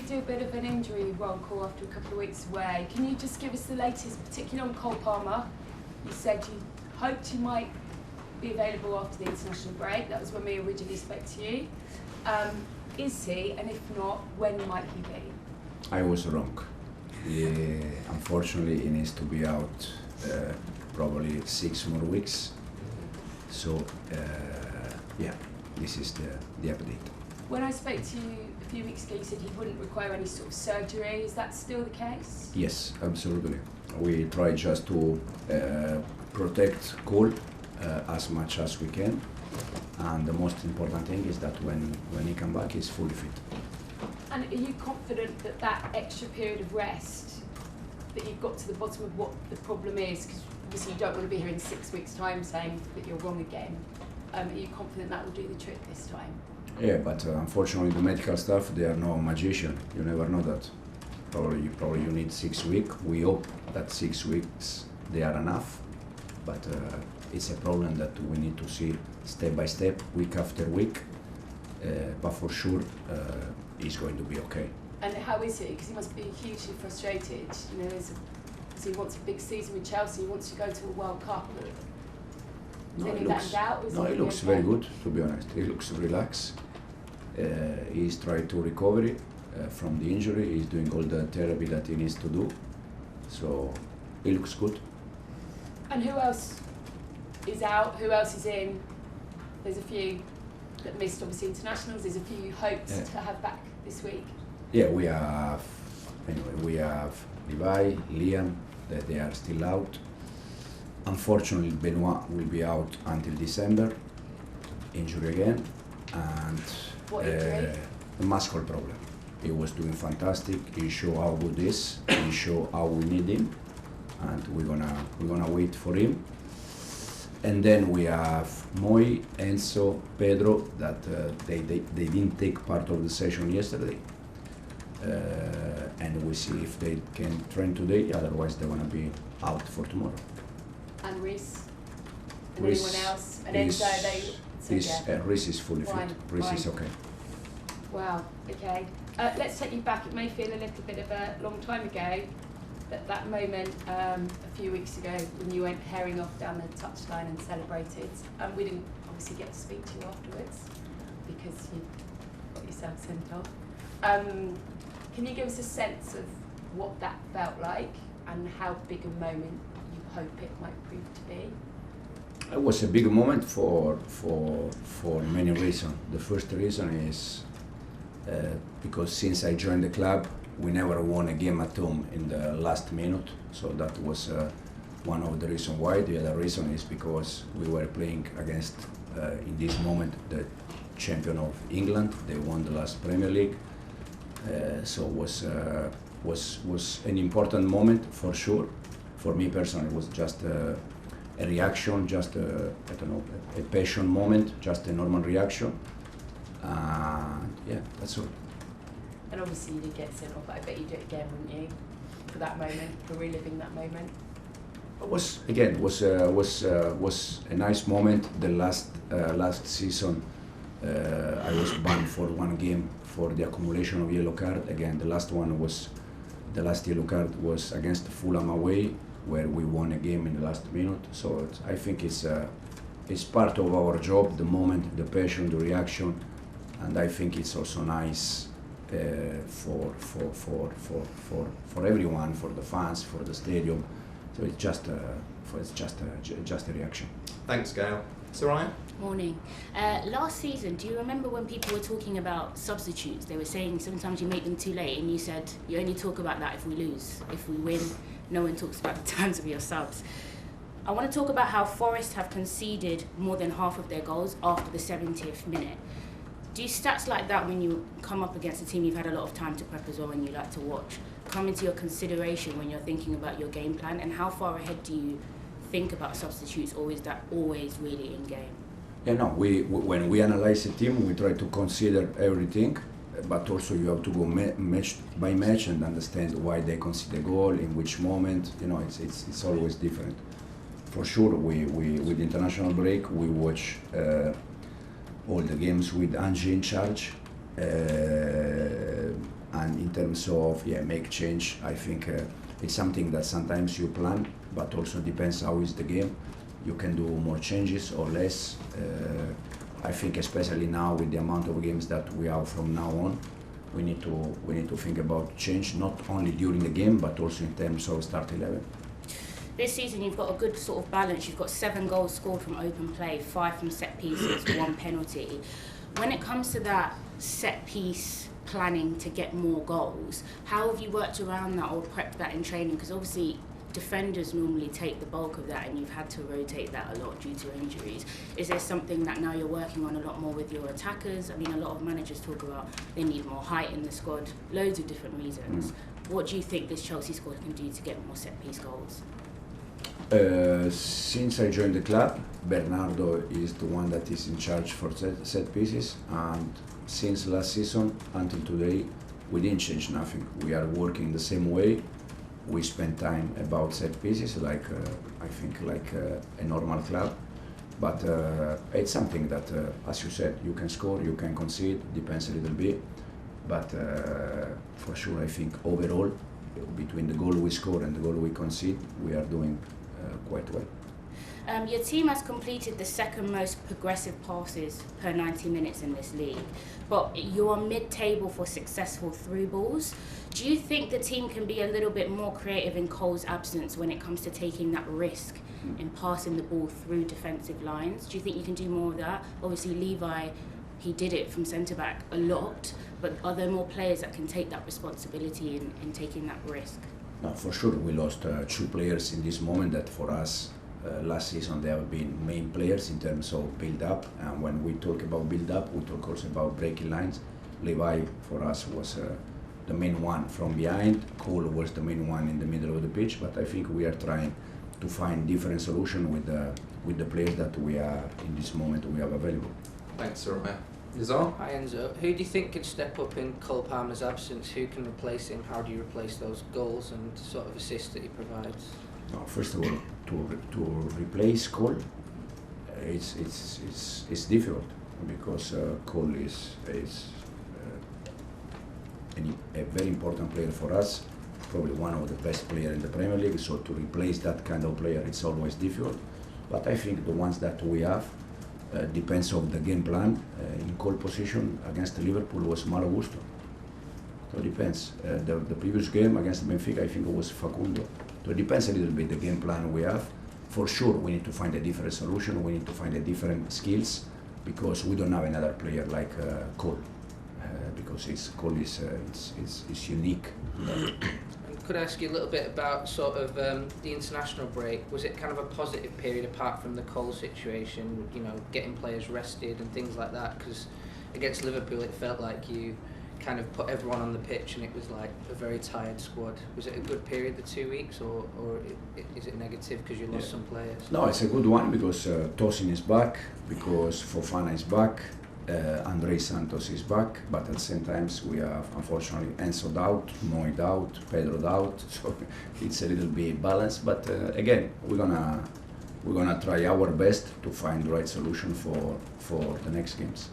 did do a bit of an injury roll call after a couple of weeks away. Can you just give us the latest, particularly on Cole Palmer? You said you hoped he might be available after the international break. That was when we originally spoke to you. Is he, and if not, when might he be? I was wrong. Unfortunately, he needs to be out probably 6 more weeks. So, yeah, this is the update. When I spoke to you a few weeks ago, you said he wouldn't require any sort of surgery. Is that still the case? Yes, absolutely. We try just to protect Cole as much as we can. And the most important thing is that when he comes back, he's fully fit. And are you confident that that extra period of rest, that you've got to the bottom of what the problem is? Because obviously you don't want to be here in 6 weeks' time saying that you're wrong again. Are you confident that will do the trick this time? Yeah, but unfortunately the medical staff, they are no magician. You never know that. Probably you need 6 weeks. We hope that 6 weeks they are enough, but it's a problem that we need to see step by step, week after week. But for sure, he's going to be okay. And how is he? Because he must be hugely frustrated. You know, he wants a big season with Chelsea. He wants to go to a World Cup. No, he looks very good, to be honest. He looks relaxed. He's trying to recover from the injury. He's doing all the therapy that he needs to do. So he looks good. And who else is out? Who else is in? There's a few that missed, obviously, internationals. There's a few you hoped to have back this week. Yeah, we have Levi, Liam, that they are still out. Unfortunately, Benoit will be out until December, injury again, and what injury? A muscle problem. He was doing fantastic. He showed how good he is. He showed how we need him, and we're gonna wait for him. And then we have Moi, Enzo, Pedro, that they didn't take part of the session yesterday. And we see if they can train today, otherwise they're gonna be out for tomorrow. And Reece? And anyone else? And Enzo, Reece is fully fit. Reece is okay. Wow, okay. Let's take you back. It may feel a little bit of a long time ago, but that moment a few weeks ago when you went herring off down the touchline and celebrated. We didn't obviously get to speak to you afterwards because you got yourself sent off. Can you give us a sense of what that felt like and how big a moment you hope it might prove to be? It was a big moment for many reasons. The first reason is because since I joined the club, we never won a game at home in the last minute, so that was one of the reasons why. The other reason is because we were playing against, in this moment, the champion of England. They won the last Premier League, so it was an important moment for sure. For me personally, it was just a reaction, just a passion moment, just a normal reaction. Yeah, that's all. And obviously you did get sent off, but I bet you'd do it again, wouldn't you? For that moment, for reliving that moment. It was a nice moment. The last season, I was banned for 1 game for the accumulation of yellow card. Again, the last yellow card was against Fulham away, where we won a game in the last minute. So I think it's part of our job, the moment, the passion, the reaction, and I think it's also nice for everyone, for the fans, for the stadium. So it's just a reaction. Thanks, Gail. Soraya? Morning. Last season, do you remember when people were talking about substitutes? They were saying sometimes you make them too late, and you said you only talk about that if we lose. If we win, no one talks about the terms of your subs. I want to talk about how Forest have conceded more than half of their goals after the 70th minute. Do stats like that, when you come up against a team you've had a lot of time to prep as well and you like to watch, come into your consideration when you're thinking about your game plan? And how far ahead do you think about substitutes, or is that always really in game? Yeah, no, when we analyze a team, we try to consider everything, but also you have to go match by match and understand why they concede a goal, in which moment. You know, it's always different. For sure, we with the international break, we watch all the games with Angie in charge, and in terms of make change, I think it's something that sometimes you plan, but also depends how is the game. You can do more changes or less. I think especially now with the amount of games that we have from now on, we need to think about change, not only during the game but also in terms of start 11. This season you've got a good sort of balance. You've got 7 goals scored from open play, 5 from set pieces, 1 penalty. When it comes to that set piece planning to get more goals, how have you worked around that or prepped that in training? Because obviously defenders normally take the bulk of that and you've had to rotate that a lot due to injuries. Is there something that now you're working on a lot more with your attackers? I mean, a lot of managers talk about they need more height in the squad, loads of different reasons. What do you think this Chelsea squad can do to get more set piece goals? Since I joined the club, Bernardo is the one that is in charge for set pieces, and since last season until today we didn't change nothing. We are working the same way. We spend time about set pieces like I think like a normal club, but it's something that as you said, you can score, you can concede, depends a little bit, but for sure I think overall between the goal we score and the goal we concede, we are doing quite well. Your team has completed the second most progressive passes per 90 minutes in this league, but you are mid-table for successful through balls. Do you think the team can be a little bit more creative in Cole's absence when it comes to taking that risk in passing the ball through defensive lines? Do you think you can do more of that? Obviously Levi, he did it from centre-back a lot, but are there more players that can take that responsibility in taking that risk? No, for sure we lost 2 players in this moment that for us last season they have been main players in terms of build-up, and when we talk about build-up we talk also about breaking lines. Levi for us was the main one from behind, Cole was the main one in the middle of the pitch, but I think we are trying to find different solutions with the players that we are in this moment we have available. Thanks, Soraya. Nizar? Hi Enzo. Who do you think can step up in Cole Palmer's absence? Who can replace him? How do you replace those goals and sort of assists that he provides? No, first of all, to replace Cole, it's difficult because Cole is a very important player for us, probably one of the best players in the Premier League. So to replace that kind of player, it's always difficult. But I think the ones that we have. Depends on the game plan. In Cole position against Liverpool was Malo Gusto. So it depends. The previous game against Benfica, I think it was Facundo. So it depends a little bit the game plan we have. For sure, we need to find a different solution. We need to find a different skills because we don't have another player like Cole. Because Cole is unique. Could I ask you a little bit about sort of the international break? Was it kind of a positive period apart from the Cole situation, you know, getting players rested and things like that? Because against Liverpool it felt like you kind of put everyone on the pitch and it was like a very tired squad. Was it a good period, the 2 weeks, or is it negative because you lost some players? No, it's a good one because Tosin is back, because Fofana is back, Andrey Santos is back, but at the same time we have unfortunately Enzo out, Moy out, Pedro out, so it's a little bit balanced. But again, we're gonna try our best to find the right solution for the next games.